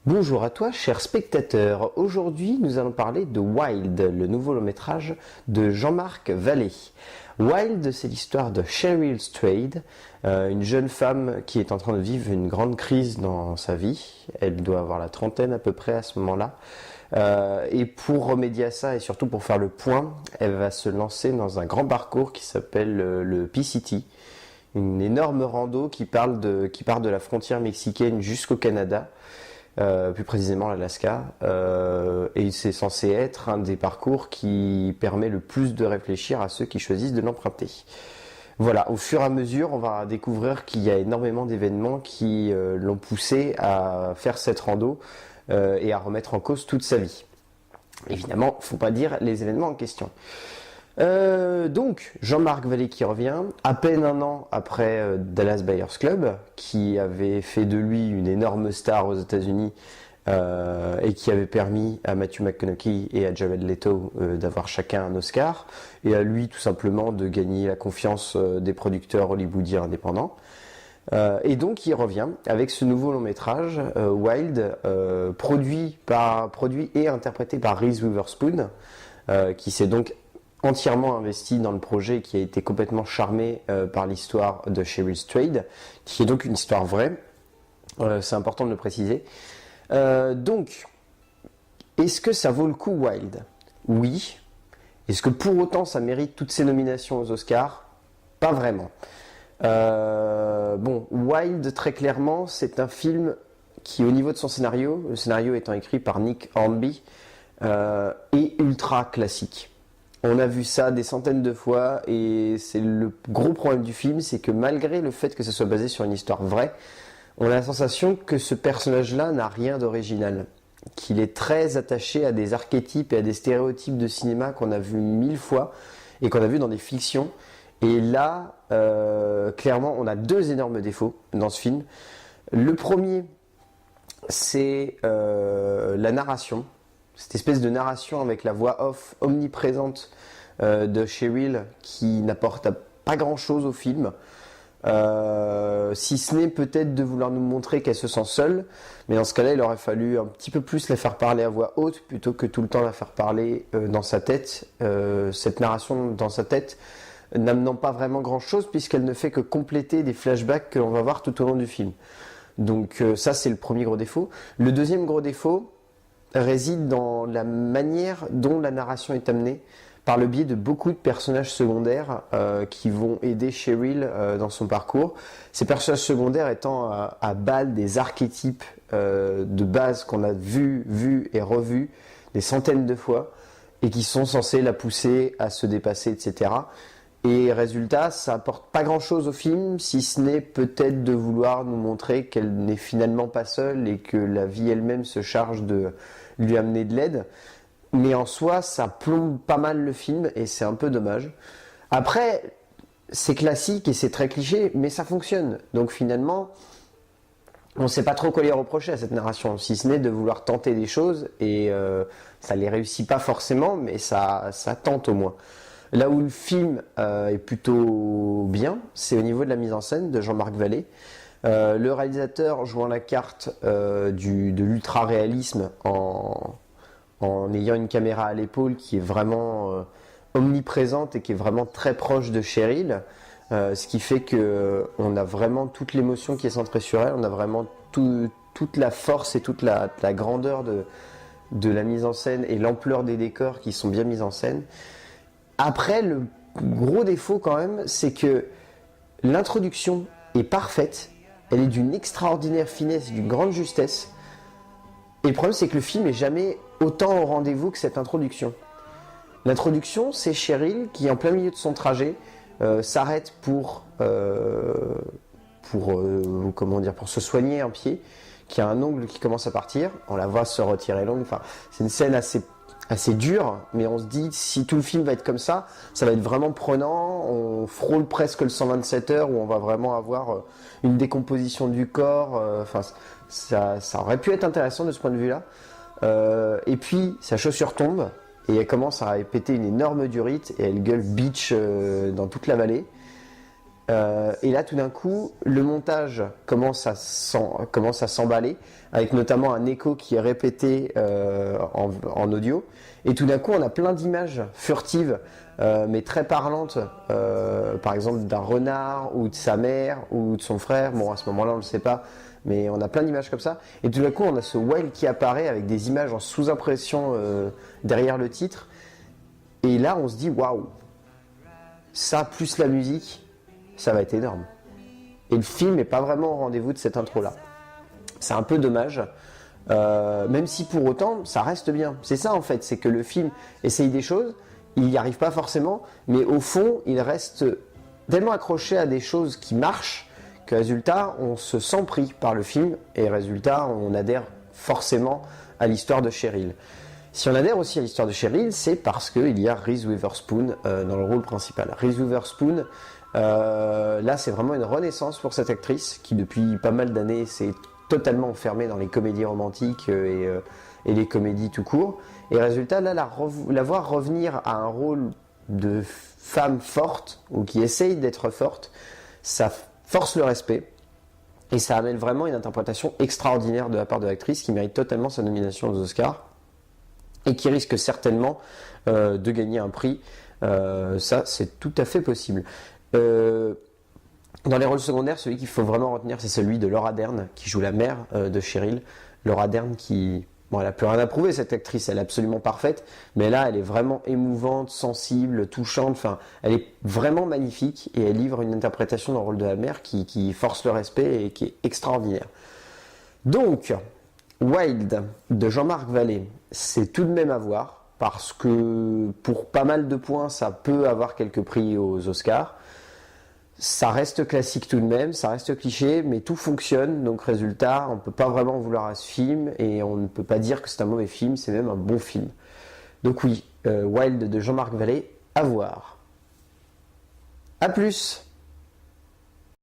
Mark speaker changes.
Speaker 1: Bonjour à toi, cher spectateur. Aujourd'hui, nous allons parler de Wild, le nouveau long-métrage de Jean-Marc Vallée. Wild, c'est l'histoire de Cheryl Strayed, une jeune femme qui est en train de vivre une grande crise dans sa vie. Elle doit avoir la trentaine à peu près à ce moment-là. Et pour remédier à ça et surtout pour faire le point, elle va se lancer dans un grand parcours qui s'appelle le PCT, une énorme rando qui part de la frontière mexicaine jusqu'au Canada. Plus précisément l'Alaska, et c'est censé être un des parcours qui permet le plus de réfléchir à ceux qui choisissent de l'emprunter. Voilà, au fur et à mesure, on va découvrir qu'il y a énormément d'événements qui l'ont poussé à faire cette rando et à remettre en cause toute sa vie. Évidemment, faut pas dire les événements en question. Donc, Jean-Marc Vallée qui revient, à peine un an après Dallas Buyers Club, qui avait fait de lui une énorme star aux États-Unis et qui avait permis à Matthew McConaughey et à Jared Leto d'avoir chacun un Oscar, et à lui tout simplement de gagner la confiance des producteurs hollywoodiens indépendants. Et donc il revient avec ce nouveau long métrage, Wild, produit et interprété par Reese Witherspoon, qui s'est donc entièrement investi dans le projet, qui a été complètement charmé par l'histoire de Cheryl Strayed, qui est donc une histoire vraie. C'est important de le préciser. Donc, est-ce que ça vaut le coup, Wild? Oui. Est-ce que pour autant ça mérite toutes ces nominations aux Oscars? Pas vraiment. Bon, Wild, très clairement, c'est un film qui, au niveau de son scénario, le scénario étant écrit par Nick Hornby, est ultra classique. On a vu ça des centaines de fois, et c'est le gros problème du film, c'est que malgré le fait que ce soit basé sur une histoire vraie, on a la sensation que ce personnage-là n'a rien d'original, qu'il est très attaché à des archétypes et à des stéréotypes de cinéma qu'on a vus 1000 fois et qu'on a vus dans des fictions. Et là, clairement, on a deux énormes défauts dans ce film. Le premier, c'est la narration. Cette espèce de narration avec la voix off omniprésente de Cheryl, qui n'apporte pas grand chose au film, si ce n'est peut-être de vouloir nous montrer qu'elle se sent seule, mais dans ce cas-là il aurait fallu un petit peu plus la faire parler à voix haute plutôt que tout le temps la faire parler dans sa tête, cette narration dans sa tête n'amenant pas vraiment grand chose, puisqu'elle ne fait que compléter des flashbacks que l'on va voir tout au long du film. Donc ça, c'est le premier gros défaut. Le deuxième gros défaut réside dans la manière dont la narration est amenée, par le biais de beaucoup de personnages secondaires qui vont aider Cheryl dans son parcours. Ces personnages secondaires étant à balle des archétypes de base qu'on a vus et revus des centaines de fois, et qui sont censés la pousser à se dépasser, etc. Et résultat, ça apporte pas grand chose au film, si ce n'est peut-être de vouloir nous montrer qu'elle n'est finalement pas seule et que la vie elle-même se charge de lui amener de l'aide. Mais en soi, ça plombe pas mal le film et c'est un peu dommage. Après, c'est classique et c'est très cliché, mais ça fonctionne. Donc finalement, on ne sait pas trop quoi lui reprocher à cette narration, si ce n'est de vouloir tenter des choses, et ça ne les réussit pas forcément, mais ça tente au moins. Là où le film est plutôt bien, c'est au niveau de la mise en scène de Jean-Marc Vallée. Le réalisateur jouant la carte de l'ultra-réalisme en ayant une caméra à l'épaule qui est vraiment omniprésente et qui est vraiment très proche de Cheryl, ce qui fait qu'on a vraiment toute l'émotion qui est centrée sur elle, on a vraiment toute la force et toute la grandeur de la mise en scène et l'ampleur des décors qui sont bien mis en scène. Après, le gros défaut quand même, c'est que l'introduction est parfaite, elle est d'une extraordinaire finesse, d'une grande justesse. Et le problème, c'est que le film n'est jamais autant au rendez-vous que cette introduction. L'introduction, c'est Cheryl qui, en plein milieu de son trajet, s'arrête pour se soigner un pied, qui a un ongle qui commence à partir. On la voit se retirer l'ongle. Enfin, c'est une scène assez dur, mais on se dit, si tout le film va être comme ça va être vraiment prenant. On frôle presque le 127 heures, où on va vraiment avoir une décomposition du corps. Enfin, ça aurait pu être intéressant de ce point de vue-là. Et puis, sa chaussure tombe, et elle commence à péter une énorme durite, et elle gueule bitch dans toute la vallée. Et là, tout d'un coup, le montage commence à s'emballer, avec notamment un écho qui est répété en audio. Et tout d'un coup, on a plein d'images furtives, mais très parlantes, par exemple d'un renard, ou de sa mère, ou de son frère. Bon, à ce moment-là, on ne le sait pas, mais on a plein d'images comme ça. Et tout d'un coup, on a ce Wild qui apparaît avec des images en sous-impression derrière le titre. Et là, on se dit, waouh, ça plus la musique, ça va être énorme. Et le film n'est pas vraiment au rendez-vous de cette intro-là. C'est un peu dommage, même si pour autant, ça reste bien. C'est ça en fait, c'est que le film essaye des choses, il n'y arrive pas forcément, mais au fond, il reste tellement accroché à des choses qui marchent, que résultat, on se sent pris par le film, et résultat, on adhère forcément à l'histoire de Cheryl. Si on adhère aussi à l'histoire de Cheryl, c'est parce qu'il y a Reese Witherspoon dans le rôle principal. Reese Witherspoon, là c'est vraiment une renaissance pour cette actrice qui depuis pas mal d'années s'est totalement enfermée dans les comédies romantiques et les comédies tout court. Et résultat, là, la voir revenir à un rôle de femme forte ou qui essaye d'être forte, ça force le respect. Et ça amène vraiment une interprétation extraordinaire de la part de l'actrice qui mérite totalement sa nomination aux Oscars. Et qui risque certainement de gagner un prix. Ça, c'est tout à fait possible. Dans les rôles secondaires, celui qu'il faut vraiment retenir, c'est celui de Laura Dern, qui joue la mère de Cheryl. Laura Dern qui... Bon, elle n'a plus rien à prouver, cette actrice, elle est absolument parfaite, mais là, elle est vraiment émouvante, sensible, touchante, enfin, elle est vraiment magnifique, et elle livre une interprétation dans le rôle de la mère qui force le respect et qui est extraordinaire. Donc... Wild de Jean-Marc Vallée, c'est tout de même à voir parce que pour pas mal de points, ça peut avoir quelques prix aux Oscars. Ça reste classique tout de même, ça reste cliché, mais tout fonctionne. Donc résultat, on ne peut pas vraiment vouloir à ce film et on ne peut pas dire que c'est un mauvais film, c'est même un bon film. Donc oui, Wild de Jean-Marc Vallée, à voir. A plus.